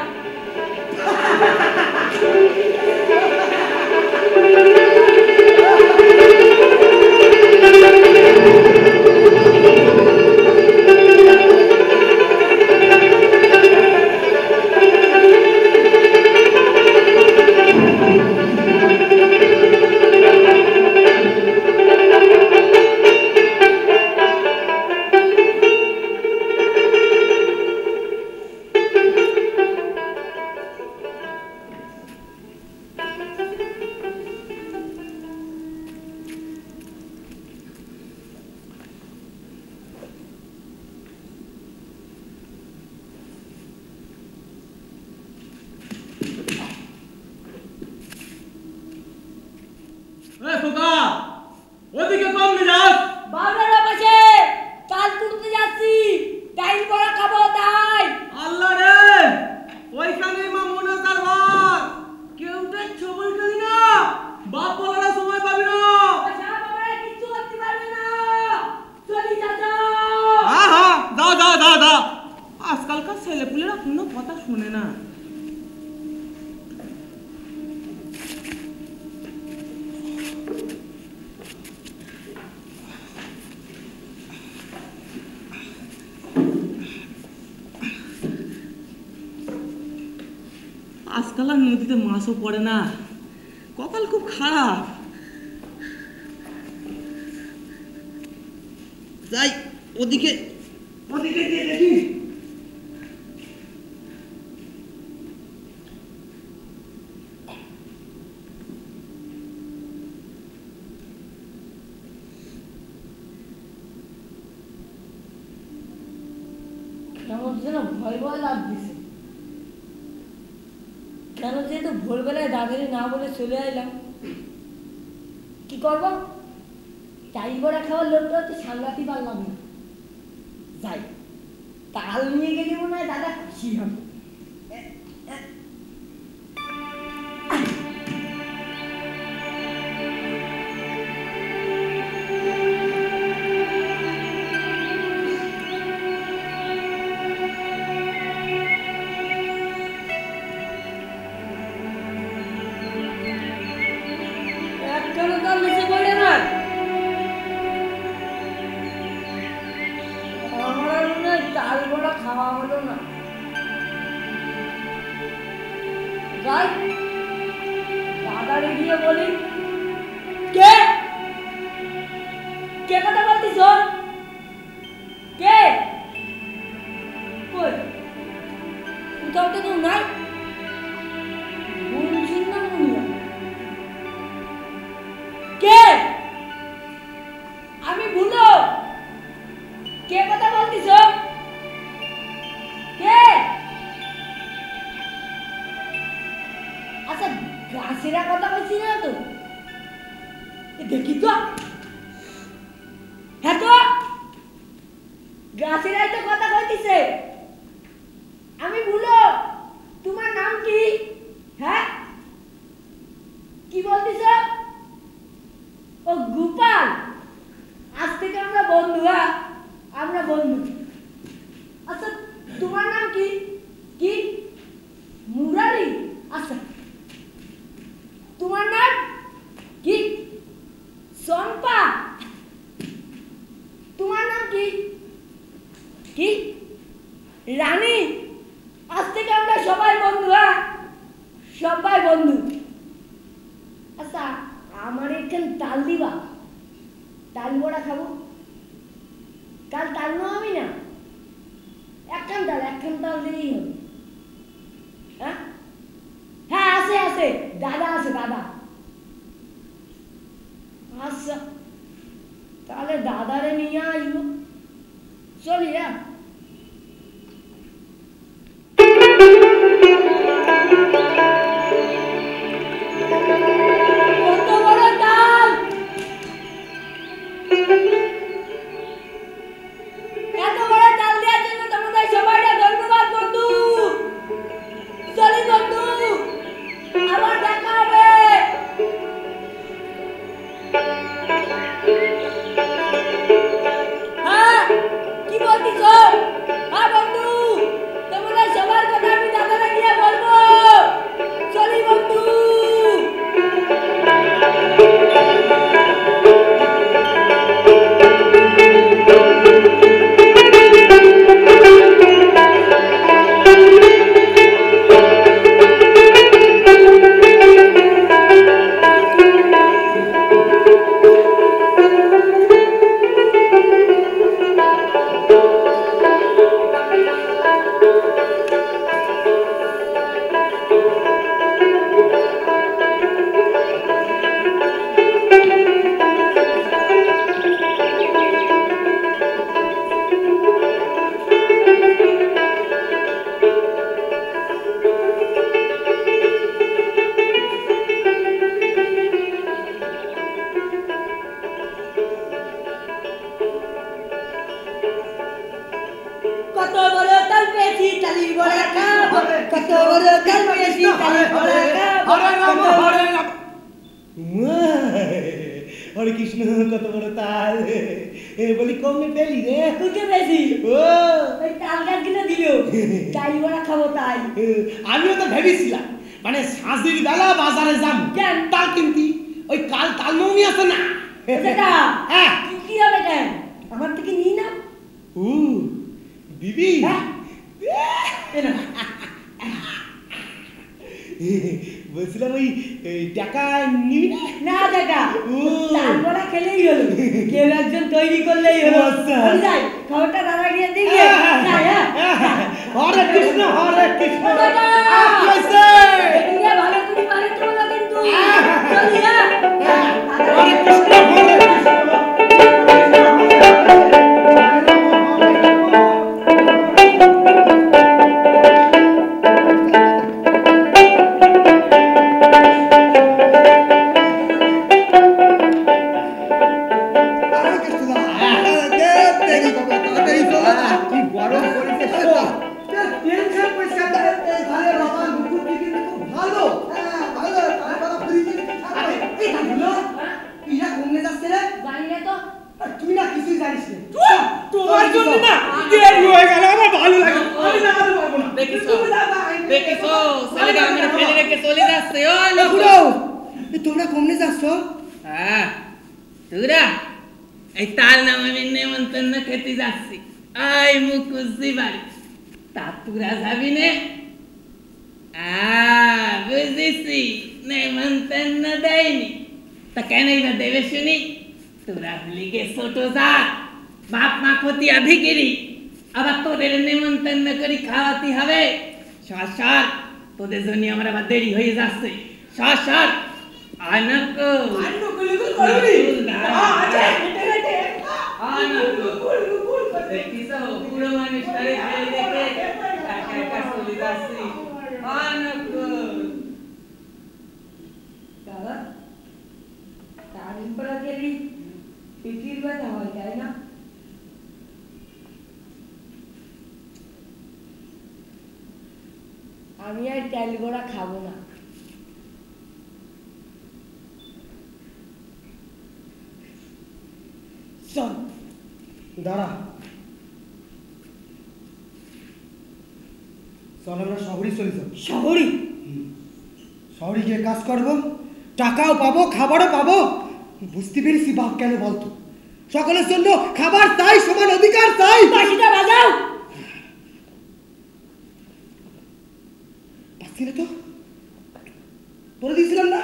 ওদিকে কম যাস বাবলার পাশে কাল তুলতে যাচ্ছি, টাইল বড়া খাবো তাই। আল্লাহ রে, ওইখানে মা মোনাজার ভাত কেউ তো ছবল খেলি না, বাপ বলার সময় পাবি না। কিছু করতে পারবে না, চলি চাচা। হ্যাঁ দা আজকালকার ছেলেপুলেরা কোনো কথা শুনে না। আজকাল আর নদীতে মাছও পড়ে না, কপাল খুব খারাপ। যাই ওদিকে গিয়ে দেখি। কেমন যেন ভয় ভয় লাগতেছে। কেন যেহেতু ভোরবেলায় দাদারি না বলে চলে এলাম, কি করব? টাইল বড়া খাওয়ার লোকটা তো সামলাতে পারলাম না। যাই, তাল নিয়ে গেলে মনে হয় দাদা খুশি হবে। একটাও তাল নিচে পড়ে না। আমার মনে হয় তাল বড়া খাওয়া হলো না। যাই, দাদারে গিয়ে বলি, কে কে কথা বলতিস? কে? কই, কোথাও তো কেউ নাই। বলছেন না মুনিয়া। কে? আমি ভুলো। কে কথা বলতিস? কে? আচ্ছা, গাছেরা কথা বলছি না তো? দেখি তো। হ্যাঁ তো, গাছেরাই তো কথা কইতিছে। আমি ভুলো। তোমার নাম কি? হ্যাঁ, কি বলতিস? ও গোপাল, আজ থেকে আমরা বন্ধু। হ্যাঁ, আমরা বন্ধু। আচ্ছা, তোমার নাম কি? কি? মুরারি? আচ্ছা, তোমার নাম কি? চম্পা? তোমার নাম কি? কি? রানী? আজ থেকে আমরা সবাই বন্ধু। হ্যাঁ, সবাই বন্ধু। আচ্ছা, আমার এখানে তাল দিবা, তাল বড়া খাবো। কাল তাল না আমি না, একখান তাল দিলেই হবে। হ্যাঁ হ্যাঁ, আছে দাদা আছে, দাদা। আচ্ছা, তাহলে দাদারে নিয়ে আসবো। চলি। হ্যাঁ, কত বড় তাল! এত বড় তাল দেওয়ার জন্য তোমাদের সবাইকে ধন্যবাদ বন্ধু। চলি বন্ধু, আবার দেখা হবে। হ্যাঁ, কি বলতিস? তালির বড়া খাবো কত বড় কাল পেয়েছি তালির বড়া খাবো হরে রাম হরে রাম। হরে কৃষ্ণ কত বড় তাল বলি কমে পেলি রে। কুচে বেশি ও ওই তাল গাছ কিনে দিল তালির বড়া খাবো তাই আমিও তো ভেবেছিলাম মানে সাজির বেলা বাজারে যাম কেন? তাল কিনতি ওই কাল তাল নৌমি আছে না সেটা হ্যাঁ কি হবে কেন আমার থেকে নিই না ও বিবি হ্যাঁ বলছিলাম ওই টাকা নিবি না? না দেখা ও। তারপরে খেলেই হলো কেউ একজন তৈরি করলেই হলো আচ্ছা। আমি যাই খবরটা দাদা গিয়ে দিয়ে যাই হ্যাঁ হরে কৃষ্ণ হরে কৃষ্ণ দাদা! কি হয়েছে? এদিকে ভালো করে মারে তো না কিন্তু চলি হ্যাঁ হরে কৃষ্ণ হরে কৃষ্ণ কি গরম পড়েছে শোন। টেনশন পয়সা দেয় এই ঘরে বাবা মুকুট কিন্তু খুব ভালো। হ্যাঁ ভালো তারপর ফ্রিজে আরে এই হলো ইয়া ঘুমনে যাচ্ছে রে। জানি না তো আর তুই না কিছুই জানিস না। তোমার জন্য না দেরি হয়ে গেল আমার ভালো লাগে আমি না আর পারবো না। দেখিছো দেখিছো ছেলেটা আমার ফেলে রেখে চলে যাচ্ছে ও বুড়ো তোমরা ঘুমনে যাচ্ছ? হ্যাঁ তোরা এই তার নাম আমি নেমন্তন্ন খেতে যাচ্ছি আই মুকুজি বাড়ি তা তোরা যাবি নে বুঝেছি নেমন্তন্ন দেয়নি তা কেন এবার দেবে শুনি তোরা লিগে ছোট যা বাপ মা খতিয়া ভিকিরি আবার তোদের নেমন্তন্ন করি খাওয়াতে হবে শাসার তোদের জন্য আমার আবার দেরি হয়ে যাচ্ছে শাসার আনকো দাদা তারপরে গেলি পিঠির ব্যথা হয় তাই না আমি আর তেল গোড়া খাবো না চল দাঁড়া চল আমরা শহরে চলে যাব। শহরে শহরে গিয়ে কাজ করবো টাকাও পাবো খাবারও পাবো বুঝতে পেরেছি বাপ কেন বলতো সকলের জন্য খাবার চাই সমান অধিকার চাই বাঁশিটা বাজাও পাচ্ছি না তো বলে দিয়েছিলাম না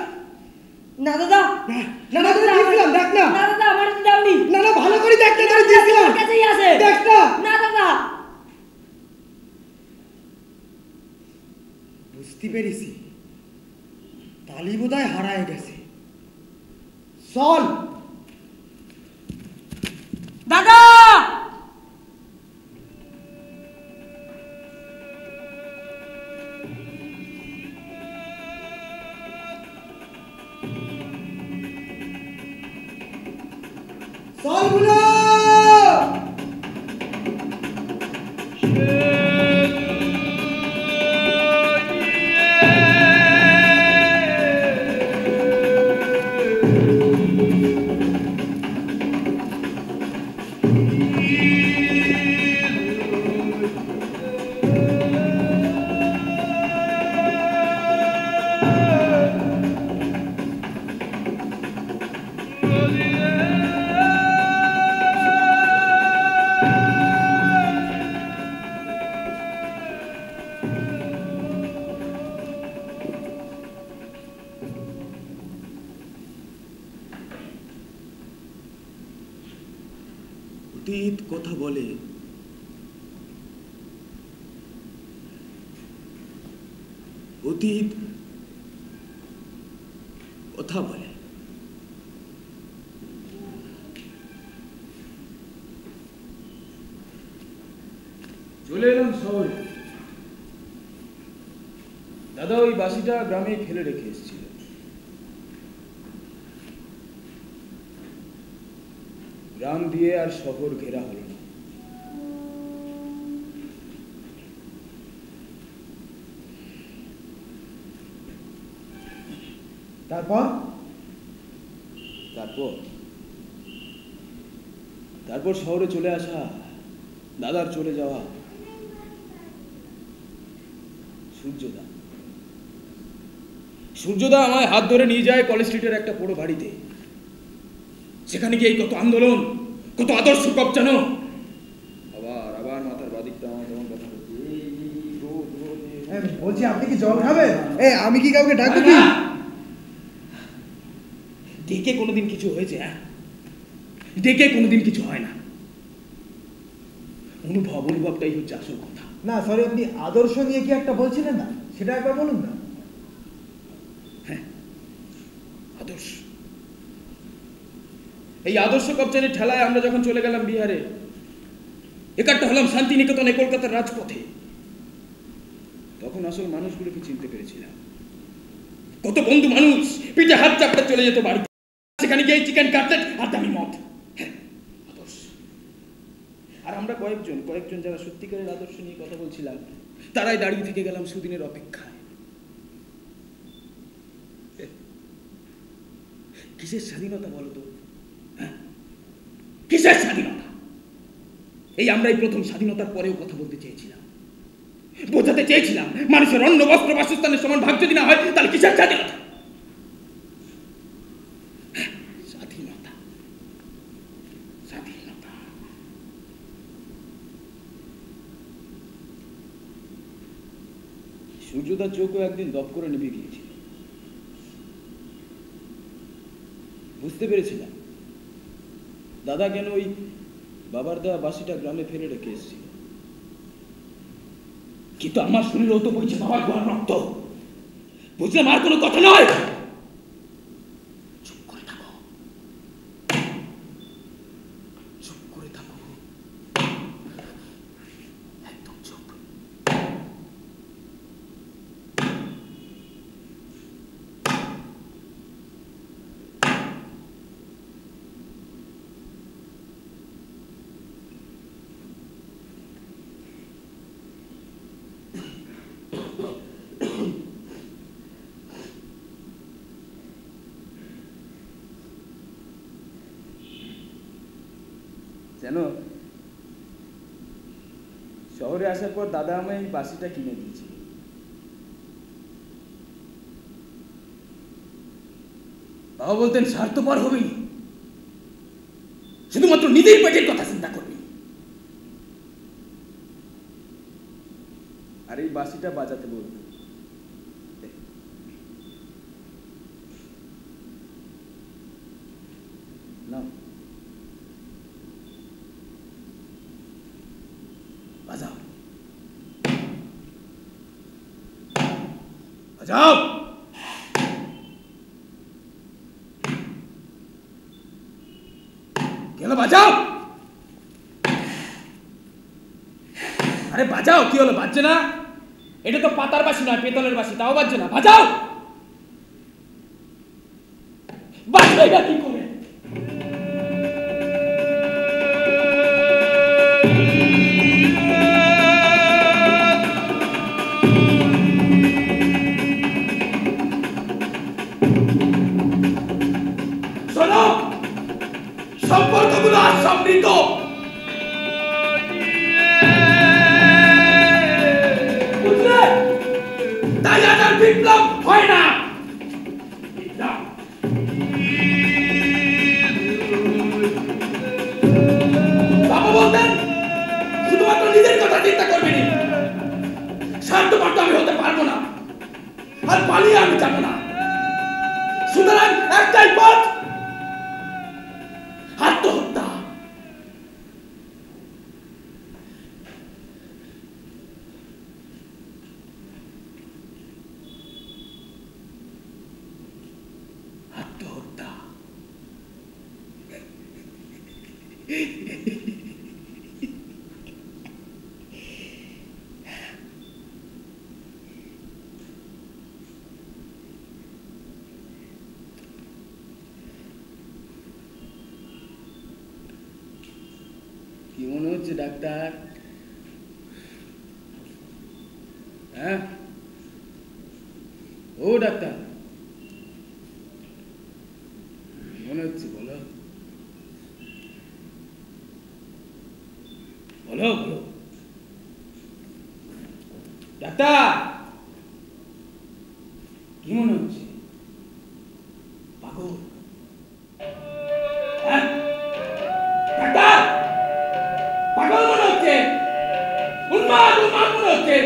না দাদা না না না তোকে দিয়েছিলাম দেখ না না দাদা আমার তো দাওনি না না ভালো করে দেখ না তোকে দিয়েছিলাম আমার কাছেই আছে দেখ না না দাদা বুঝতে পেরেছি তালি বোধহয় হারায় গেছে চল দাদা চল বুলো অতীত কথা বলে অতীত কথা বলে চলে এলাম শহরে দাদা ওই বাসিটা গ্রামে ফেলে রেখে এসেছিল গ্রাম দিয়ে আর শহর ঘেরা হলো না তারপর তারপর তারপর শহরে চলে আসা, দাদার চলে যাওয়া। সূর্যদা আমায় হাত ধরে নিয়ে যায় কলেজ স্ট্রিটের একটা বড় বাড়িতে। সেখানে গিয়ে কত আন্দোলন, কত আদর্শ কবচানো। আবার আবার মাথার বাদিকটা আমার যেমন কথা বলছে, বলছি আপনি কি জল খাবেন? আমি কি কাউকে ডাকবো কি? ডেকে কোনোদিন কিছু হয়েছে? হ্যাঁ, ডেকে কোনোদিন কিছু হয় না। অনুভবটাই হচ্ছে আসল কথা। না সরি, আপনি আদর্শ নিয়ে কি একটা বলছিলেন না, সেটা একবার বলুন না। হ্যাঁ, আদর্শ। এই আদর্শ কবচানের ঠেলায় আমরা যখন চলে গেলাম বিহারে, একাট্টা হলাম শান্তিনিকেতনে, কলকাতার রাজপথে, তখন আসল মানুষগুলোকে চিনতে পেরেছিলাম। কত বন্ধু মানুষ পিঠে হাত চাপড়ে চলে যেত বাড়িতে, সেখানে গিয়ে চিকেন কাটলেট আর দামি মদ। আদর্শ। আর আমরা কয়েকজন যারা সত্যিকারের আদর্শ নিয়ে কথা বলছিলাম, তারাই দাঁড়িয়ে থেকে গেলাম সুদিনের অপেক্ষায়। কিসের স্বাধীনতা বলতো? হ্যাঁ, কিসের স্বাধীনতা? এই আমরাই প্রথম স্বাধীনতার পরেও কথা বলতে চেয়েছিলাম, বোঝাতে চেয়েছিলাম মানুষের অন্ন বস্ত্র বাসস্থানের সমান ভাগ যদি না হয়, তাহলে কিসের স্বাধীনতা? স্বাধীনতা, স্বাধীনতা। সূর্যদার চোখও একদিন দপ করে নিভে গিয়েছিল। বুঝতে পেরেছিলাম দাদা কেন ওই বাবার দেওয়া বাসিটা গ্রামে ফেলে রেখে এসেছিল। কিন্তু আমার শরীরেও তো বইছে বাবার গোয়ার রক্ত। বুঝলাম আর কোনো কথা নয়। চুপ করে থাকো, চুপ করে থাকো, একদম চুপ। জানো, শহরে আসার পর দাদা আমায় এই বাসিটা কিনে দিয়েছিল। বাবা বলতেন স্বার্থপর হবি, শুধুমাত্র নিজের পেটের কথা চিন্তা করবি। আর এই বাসিটা বাজাতে বলতো। না, বাজাও, বাজাও। গেল, বাজাও। আরে বাজাও, কি হলো, বাজছে না? এটা তো পাতার বাসি নয়, পেতলের বাসি, তাও বাজছে না। বাজাও। বাজবে না কি করে? শোনো, সম্পর্কগুলো আজ সমৃদ্ধ। বুঝলে? তাই আজ আর বিপ্লব হয় না। বাবা বলতেন শুধুমাত্র নিজের কথা চিন্তা করবি না। স্বার্থপর তো আমি হতে পারবো না, আর পালিয়ে আমি যাবো না। সুতরাং একটাই পথ, আত্মহত্যা। আত্মহত্যা। কি মনে হচ্ছে ডাক্তার? হ্যাঁ, ও ডাক্তার, মনে হচ্ছে বলো বলো বলো ডাক্তার কি মনে হচ্ছে পাগল হ্যাঁ ডাক্তার পাগল মনে হচ্ছে উন্মাদ উন্মাদ মনে হচ্ছে